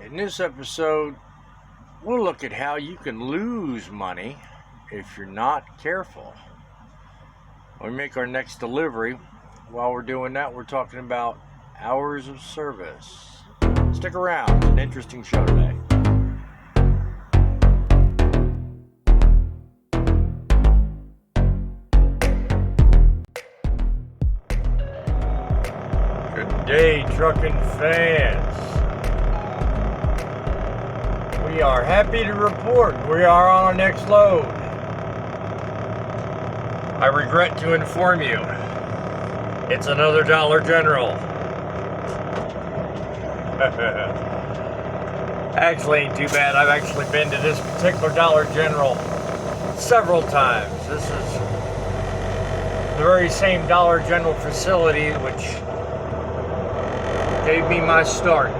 In this episode, we'll look at how you can lose money if you're not careful. When we make our next delivery, while we're doing that, we're talking about hours of service. Stick around, it's an interesting show today. Good day, trucking fans. We are happy to report we are on our next load. I regret to inform you, it's another Dollar General. Actually ain't too bad. I've actually been to this particular Dollar General several times. This is the very same Dollar General facility which gave me my start.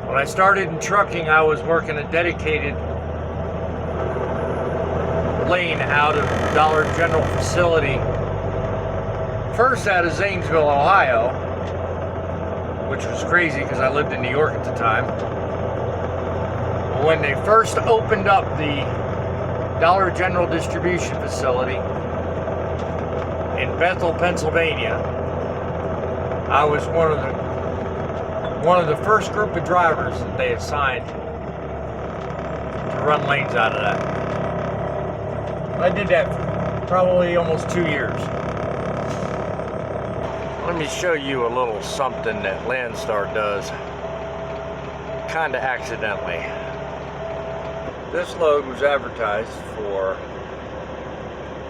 When I started in trucking, I was working a dedicated lane out of the Dollar General facility. First out of Zanesville, Ohio, which was crazy because I lived in New York at the time. When they first opened up the Dollar General distribution facility in Bethel, Pennsylvania, I was one of the first group of drivers that they assigned to run lanes out of that. I did that for probably almost 2 years. Let me show you a little something that Landstar does kind of accidentally. This load was advertised for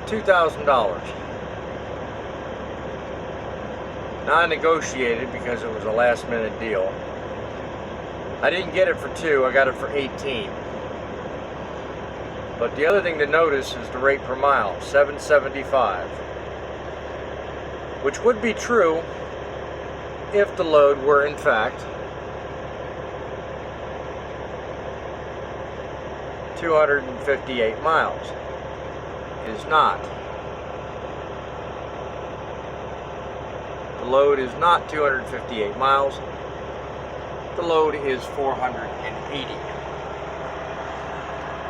$2,000. Now I negotiated because it was a last minute deal. I didn't get it for 2, I got it for 18. But the other thing to notice is the rate per mile, $7.75. Which would be true if the load were in fact 258 miles. It is not. The load is not 258 miles. The load is 480.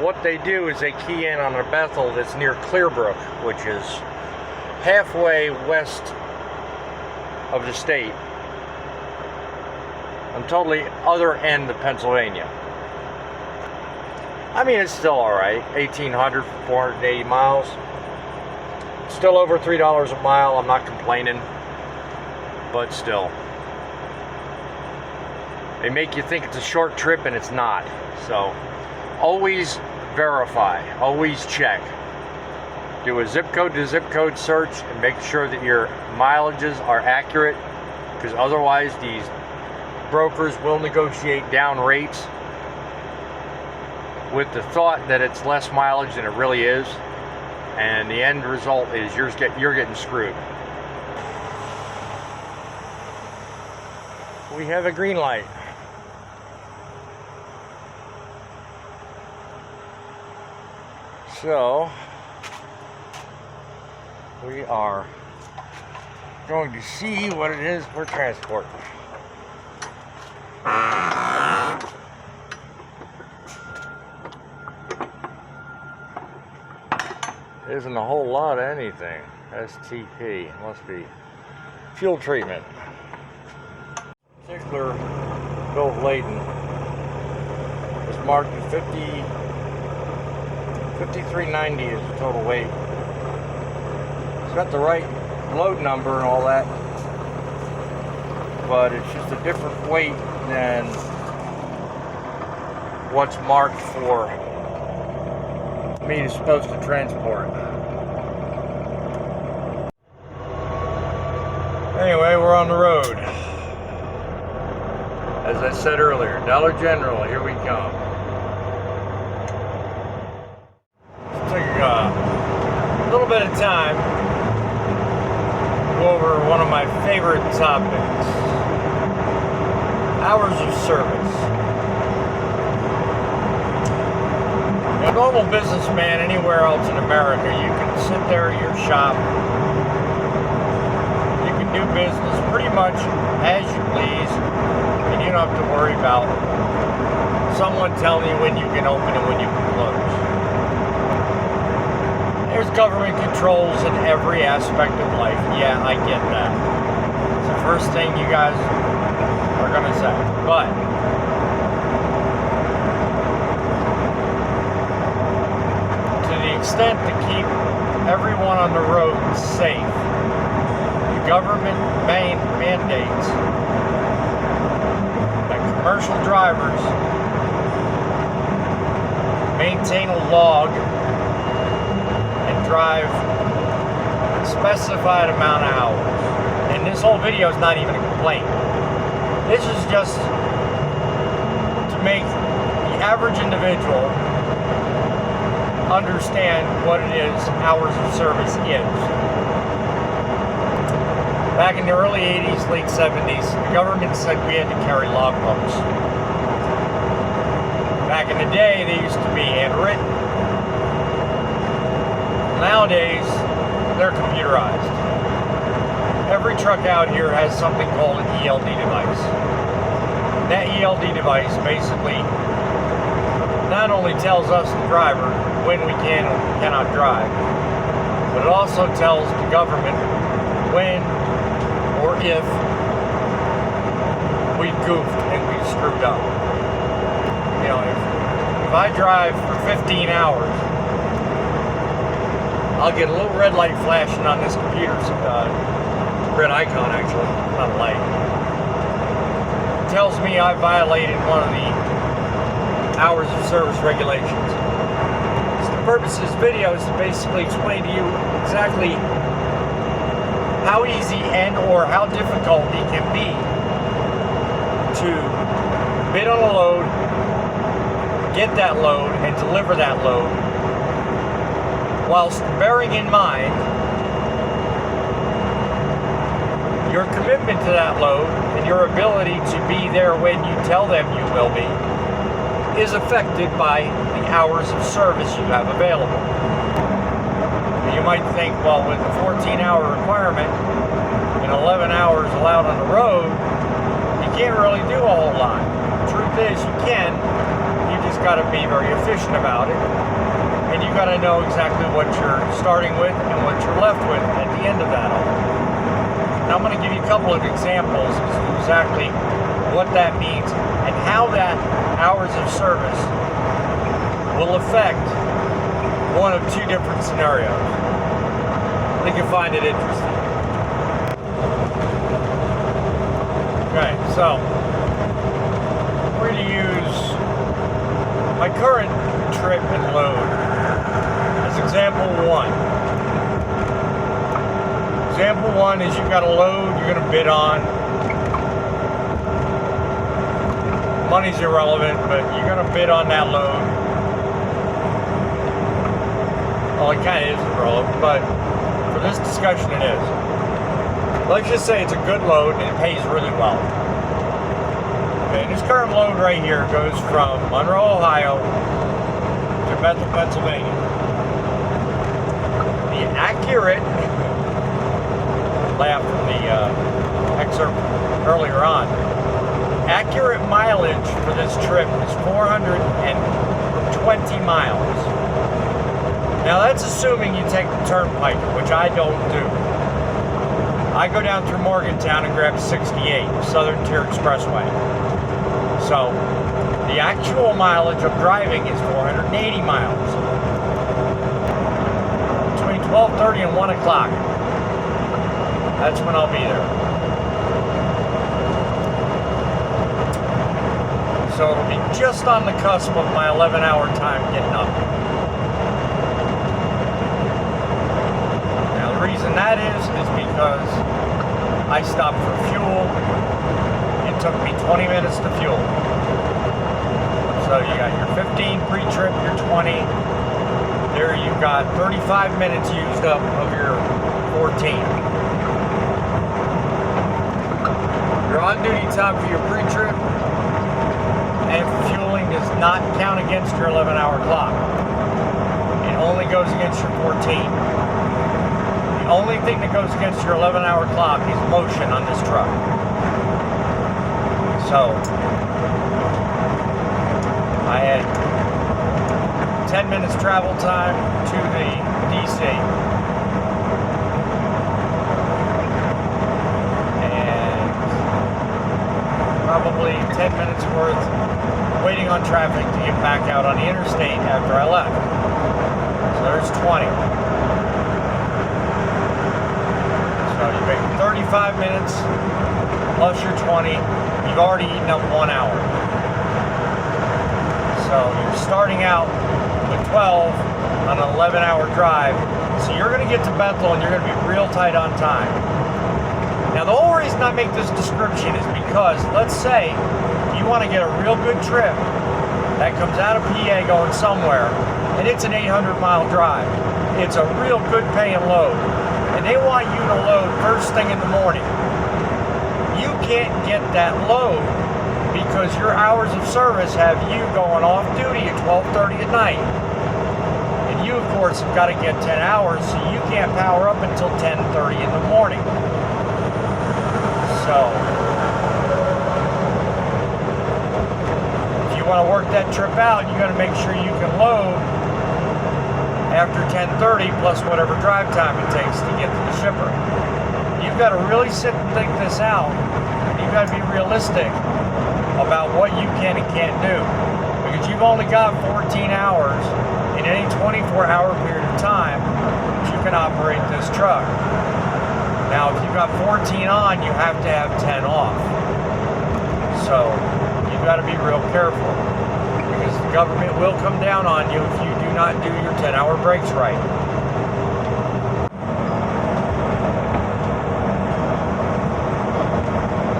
What they do is they key in on a Bethel that's near Clearbrook, which is halfway west of the state. On totally other end of Pennsylvania. I mean, it's still alright. 1,800 for 480 miles. Still over $3 a mile. I'm not complaining. But still, they make you think it's a short trip and it's not. So always verify, always check. Do a zip code to zip code search and make sure that your mileages are accurate, because otherwise these brokers will negotiate down rates with the thought that it's less mileage than it really is, and the end result is you're getting screwed. We have a green light. So we are going to see what it is we're transporting. Isn't a whole lot of anything. STP must be fuel treatment. Particular bill of lading is marked at 5390 is the total weight. It's got the right load number and all that, but it's just a different weight than what's marked for me is supposed to transport. Anyway, we're on the road. As I said earlier, Dollar General, here we come. Let's take a little bit of time to go over one of my favorite topics. Hours of service. A normal businessman anywhere else in America, you can sit there at your shop, you can do business pretty much as you please, and you you don't have to worry about someone telling you when you can open and when you can close. There's government controls in every aspect of life. Yeah, I get that. It's the first thing you guys are going to say. But to the extent to keep everyone on the road safe, the government mandates that commercial drivers maintain a log and drive a specified amount of hours. And this whole video is not even a complaint. This is just to make the average individual understand what it is hours of service is. Back in the early 80s, late 70s, the government said we had to carry logbooks. Back in the day, they used to be handwritten. Nowadays, they're computerized. Every truck out here has something called an ELD device. That ELD device basically not only tells us, the driver, when we can and cannot drive, but it also tells the government when or if we goofed and we screwed up. You know, if I drive for 15 hours, I'll get a little red light flashing on this computer's red icon, actually, not a light. It tells me I violated one of the hours of service regulations. So the purpose of this video is to basically explain to you exactly how easy and or how difficult it can be to bid on a load, get that load, and deliver that load, whilst bearing in mind your commitment to that load and your ability to be there when you tell them you will be is affected by the hours of service you have available. You might think, well, with the 14-hour requirement and 11 hours allowed on the road, you can't really do a whole lot. The truth is, you can. You just got to be very efficient about it. And you got to know exactly what you're starting with and what you're left with at the end of that all. Now I'm going to give you a couple of examples as to exactly what that means and how that hours of service will affect one of two different scenarios. I think you'll find it interesting. Okay, so we're going to use my current trip and load as example one. Example one is you've got a load you're going to bid on. Money's irrelevant, but you're going to bid on that load. Well, it kind of is irrelevant, but for this discussion it is. Let's just say it's a good load and it pays really well. Okay, and this current load right here goes from Monroe, Ohio to Bethel, Pennsylvania. The accurate laugh from the excerpt earlier on. Accurate mileage for this trip is 420 miles. Now that's assuming you take the turnpike, which I don't do. I go down through Morgantown and grab 68, Southern Tier Expressway. So the actual mileage of driving is 480 miles. Between 12:30 and 1 o'clock. That's when I'll be there. So it'll be just on the cusp of my 11-hour time getting up. Now the reason that is because I stopped for fuel. It took me 20 minutes to fuel. So you got your 15 pre-trip, your 20. There you've got 35 minutes used up of your 14. Your on-duty time for your pre-trip and fueling does not count against your 11-hour clock. It only goes against your 14. The only thing that goes against your 11-hour clock is motion on this truck. So I had 10 minutes travel time to the DC. And probably 10 minutes worth waiting on traffic to get back out on the interstate after I left. So there's 20. So you make 35 minutes plus your 20. You've already eaten up 1 hour. So you're starting out with 12 on an 11-hour drive. So you're going to get to Bethel and you're going to be real tight on time. Now the whole reason I make this description is because, let's say you want to get a real good trip that comes out of PA going somewhere, and it's an 800-mile drive. It's a real good paying load. And they want you to load first thing in the morning. You can't get that load because your hours of service have you going off duty at 12:30 at night. And you, of course, have got to get 10 hours, so you can't power up until 10:30 in the morning. So if you want to work that trip out, you got to make sure you can load after 10:30 plus whatever drive time it takes to get to the shipper. You've got to really sit and think this out. You've got to be realistic about what you can and can't do, because you've only got 14 hours in any 24-hour period of time that you can operate this truck. Now, if you've got 14 on, you have to have 10 off. So you've got to be real careful, because the government will come down on you if you do not do your 10-hour breaks right.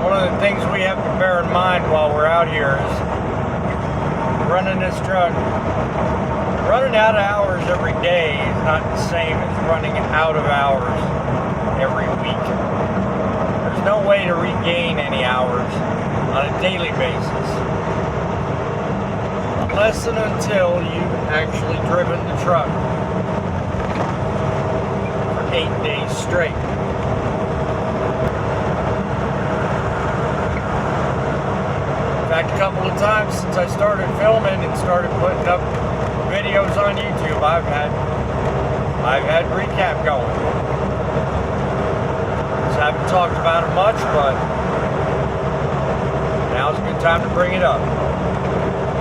One of the things we have to bear in mind while we're out here is running this truck. Running out of hours every day is not the same as running out of hours every week. There's no way to regain any hours on a daily basis, unless and until you've actually driven the truck for 8 days straight. In fact, a couple of times since I started filming and started putting up videos on YouTube, I've had recap going. So I haven't talked about it much, but now's a good time to bring it up.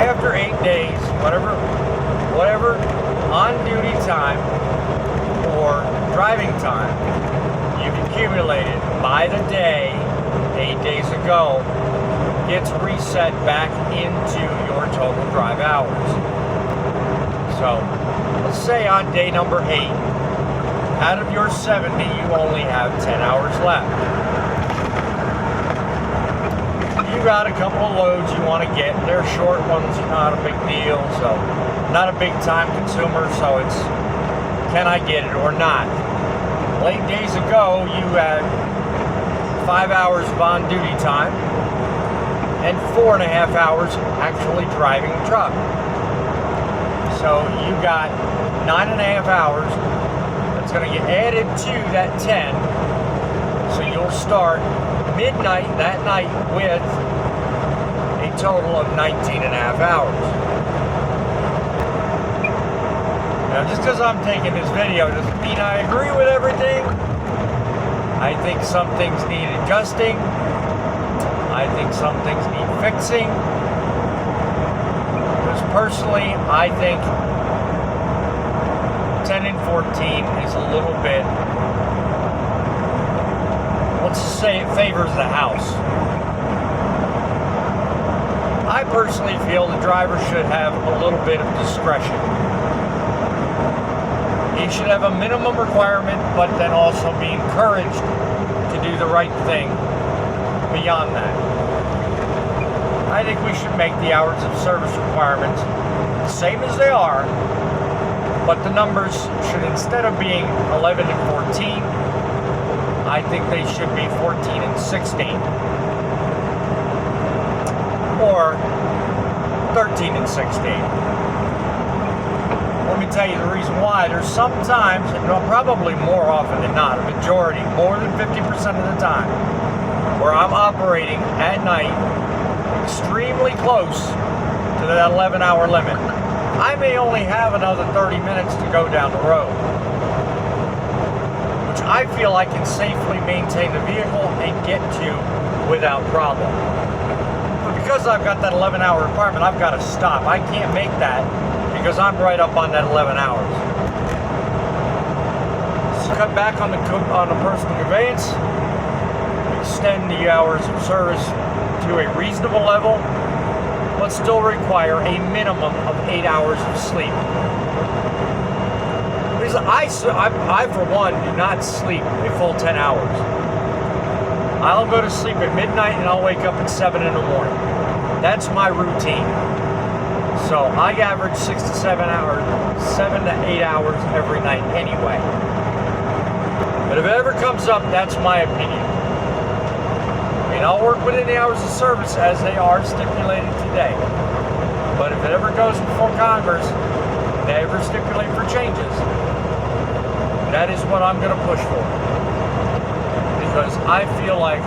After 8 days, whatever on-duty time or driving time you've accumulated by the day 8 days ago gets reset back into your total drive hours. So let's say on day number 8, out of your 70, you only have 10 hours left. You got a couple of loads you want to get. They're short ones, not a big deal, so not a big time consumer, so it's, can I get it or not? Well, 8 days ago, you had 5 hours of on-duty time and 4.5 hours actually driving the truck. So you got 9.5 hours that's going to get added to that 10. So you'll start midnight that night with a total of 19.5 hours. Now, just because I'm taking this video doesn't mean I agree with everything. I think some things need adjusting. I think some things need fixing. Because personally, I think 10 and 14 is a little bit, let's just say it favors the house. I personally feel the driver should have a little bit of discretion. He should have a minimum requirement, but then also be encouraged to do the right thing beyond that. I think we should make the hours of service requirements the same as they are, but the numbers should, instead of being 11 and 14, I think they should be 14 and 16. Or 13 and 16. Let me tell you the reason why. There's some times, and probably more often than not, a majority, more than 50% of the time, where I'm operating at night close to that 11-hour limit. I may only have another 30 minutes to go down the road, which I feel I can safely maintain the vehicle and get to without problem. But because I've got that 11-hour requirement, I've got to stop. I can't make that because I'm right up on that 11 hours. So cut back on the personal conveyance, extend the hours of service to a reasonable level, but still require a minimum of 8 hours of sleep. Because I for one, do not sleep a full 10 hours. I'll go to sleep at midnight and I'll wake up at 7 in the morning. That's my routine. So I average 6 to 7 hours, 7 to 8 hours every night anyway. But if it ever comes up, that's my opinion. I mean, I'll work within the hours of service as they are stipulated today. But if it ever goes before Congress, they ever stipulate for changes, that is what I'm going to push for. Because I feel like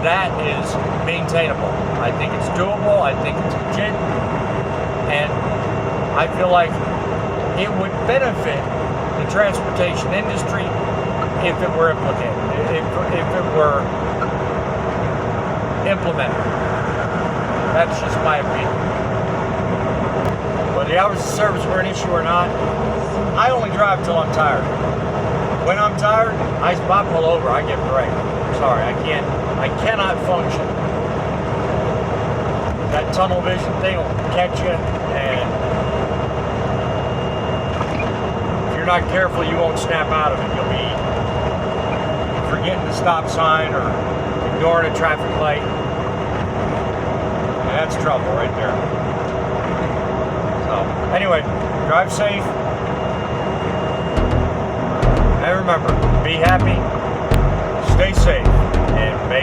that is maintainable. I think it's doable. I think it's legit. And I feel like it would benefit the transportation industry if it were implemented. If it were implemented. That's just my opinion. Whether the hours of service were an issue or not, I only drive till I'm tired. When I'm tired, I pull over, I get a break. Sorry, I cannot function. That tunnel vision thing will catch you, and if you're not careful, you won't snap out of it. You'll be forgetting the stop sign or ignoring a traffic light. And that's trouble right there. So, anyway, drive safe. And remember, be happy, stay safe, and make